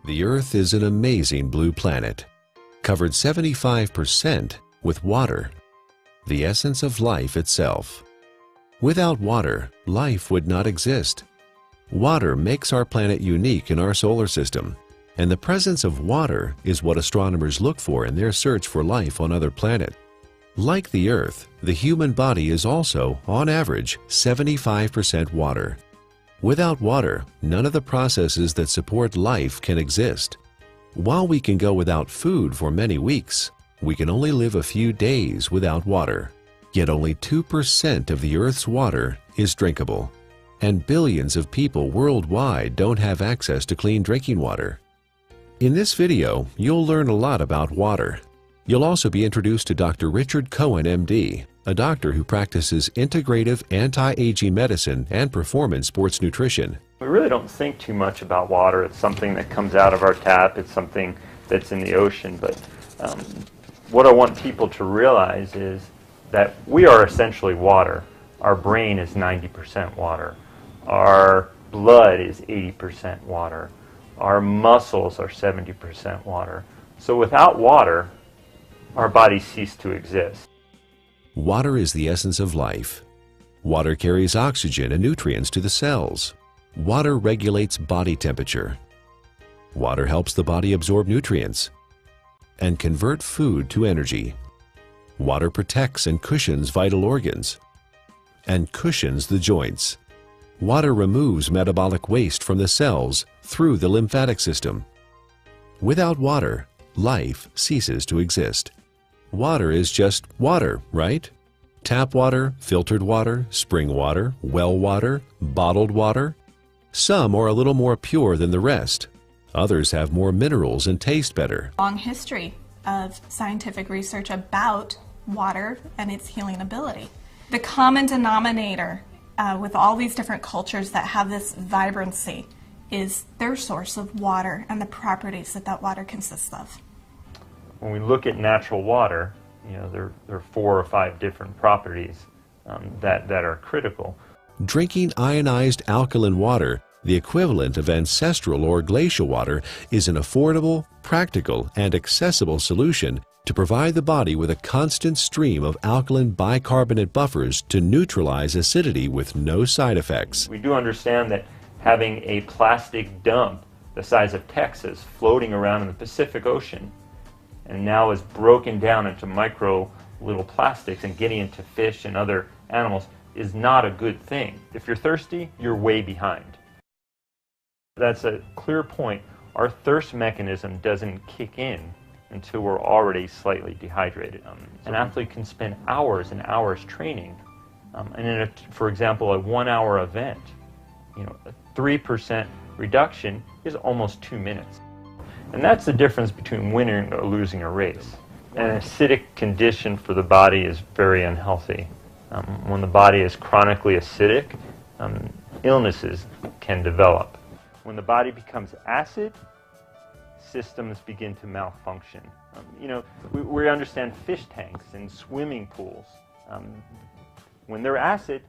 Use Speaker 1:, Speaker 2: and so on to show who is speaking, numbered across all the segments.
Speaker 1: The Earth is an amazing blue planet, covered 75% with water, the essence of life itself. Without water, life would not exist. Water makes our planet unique in our solar system, and the presence of water is what astronomers look for in their search for life on other planets. Like the Earth, the human body is also, on average, 75% water. Without water, none of the processes that support life can exist. While we can go without food for many weeks, we can only live a few days without water. Yet only 2% of the Earth's water is drinkable, and billions of people worldwide don't have access to clean drinking water. In this video, you'll learn a lot about water. You'll also be introduced to Dr. Richard Cohen, MD, a doctor who practices integrative anti-aging medicine and performance sports nutrition.
Speaker 2: We really don't think too much about water. It's something that comes out of our tap. It's something that's in the ocean. But what I want people to realize is that we are essentially water. Our brain is 90% water. Our blood is 80% water. Our muscles are 70% water. So without water, our bodies cease to exist.
Speaker 1: Water is the essence of life. Water carries oxygen and nutrients to the cells. Water regulates body temperature. Water helps the body absorb nutrients and convert food to energy. Water protects and cushions vital organs and cushions the joints. Water removes metabolic waste from the cells through the lymphatic system. Without water, life ceases to exist. Water is just water, right? Tap water, filtered water, spring water, well water, bottled water. Some are a little more pure than the rest. Others have more minerals and taste better.
Speaker 3: Long history of scientific research about water and its healing ability. The common denominator with all these different cultures that have this vibrancy is their source of water and the properties that that water consists of.
Speaker 2: When we look at natural water, there are 4 or 5 different properties that are critical.
Speaker 1: Drinking ionized alkaline water, the equivalent of ancestral or glacial water, is an affordable, practical, and accessible solution to provide the body with a constant stream of alkaline bicarbonate buffers to neutralize acidity with no side effects.
Speaker 2: We do understand that having a plastic dump the size of Texas floating around in the Pacific Ocean and now is broken down into micro little plastics and getting into fish and other animals is not a good thing. If you're thirsty, you're way behind. That's a clear point. Our thirst mechanism doesn't kick in until we're already slightly dehydrated. An athlete can spend hours and hours training, and in for example, a 1-hour event, a 3% reduction is almost 2 minutes. And that's the difference between winning or losing a race. An acidic condition for the body is very unhealthy. When the body is chronically acidic, illnesses can develop. When the body becomes acid, systems begin to malfunction. We understand fish tanks and swimming pools. When they're acid,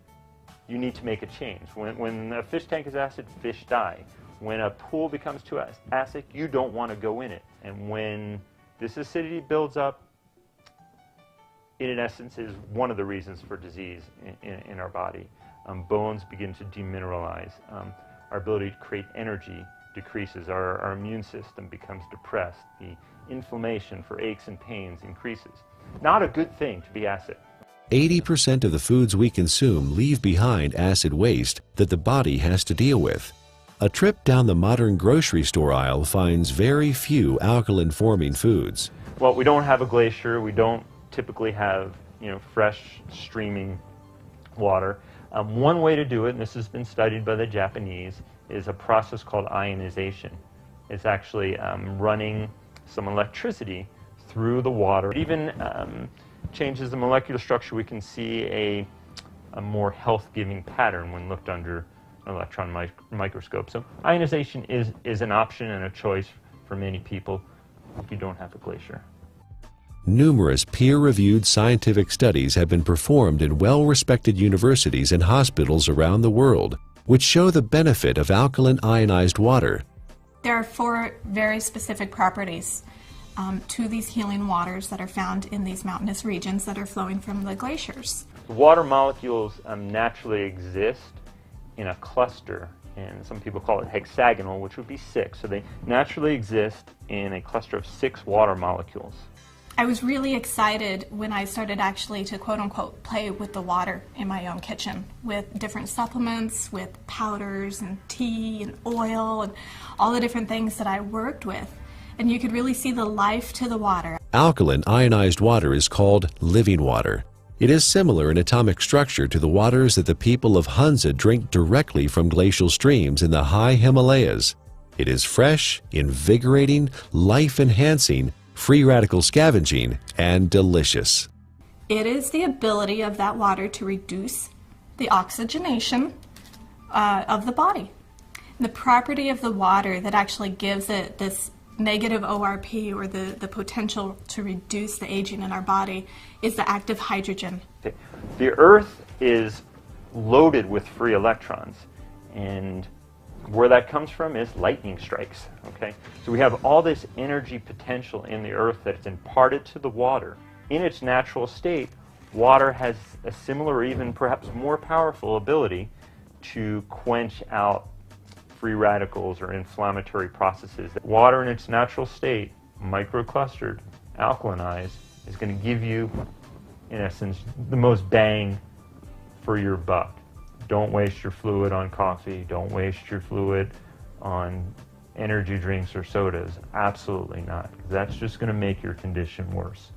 Speaker 2: you need to make a change. When a fish tank is acid, fish die. When a pool becomes too acid, you don't want to go in it. And when this acidity builds up, it in essence is one of the reasons for disease in our body. Bones begin to demineralize. Our ability to create energy decreases. Our immune system becomes depressed. The inflammation for aches and pains increases. Not a good thing to be acid.
Speaker 1: 80% of the foods we consume leave behind acid waste that the body has to deal with. A trip down the modern grocery store aisle finds very few alkaline-forming foods.
Speaker 2: Well, we don't have a glacier. We don't typically have, fresh streaming water. One way to do it, and this has been studied by the Japanese, is a process called ionization. It's actually running some electricity through the water. It even changes the molecular structure. We can see a more health-giving pattern when looked under an electron microscope. So ionization is an option and a choice for many people if you don't have a glacier.
Speaker 1: Numerous peer-reviewed scientific studies have been performed in well-respected universities and hospitals around the world, which show the benefit of alkaline ionized water.
Speaker 3: There are 4 very specific properties to these healing waters that are found in these mountainous regions that are flowing from the glaciers.
Speaker 2: The water molecules naturally exist in a cluster, and some people call it hexagonal, which would be 6. So they naturally exist in a cluster of 6 water molecules.
Speaker 3: I was really excited when I started actually to quote-unquote play with the water in my own kitchen with different supplements, with powders and tea and oil and all the different things that I worked with. And you could really see the life to the water.
Speaker 1: Alkaline ionized water is called living water. It is similar in atomic structure to the waters that the people of Hunza drink directly from glacial streams in the high Himalayas. It is fresh, invigorating, life-enhancing, free radical scavenging, and delicious.
Speaker 3: It is the ability of that water to reduce the oxygenation of the body. The property of the water that actually gives it this negative ORP, or the potential to reduce the aging in our body, is the active hydrogen.
Speaker 2: The Earth is loaded with free electrons, and where that comes from is lightning strikes. Okay, so we have all this energy potential in the Earth that's imparted to the water. In its natural state, water has a similar, or even perhaps more powerful ability to quench out free radicals or inflammatory processes. Water in its natural state, microclustered, alkalinized, is going to give you, in essence, the most bang for your buck. Don't waste your fluid on coffee. Don't waste your fluid on energy drinks or sodas. Absolutely not. That's just going to make your condition worse.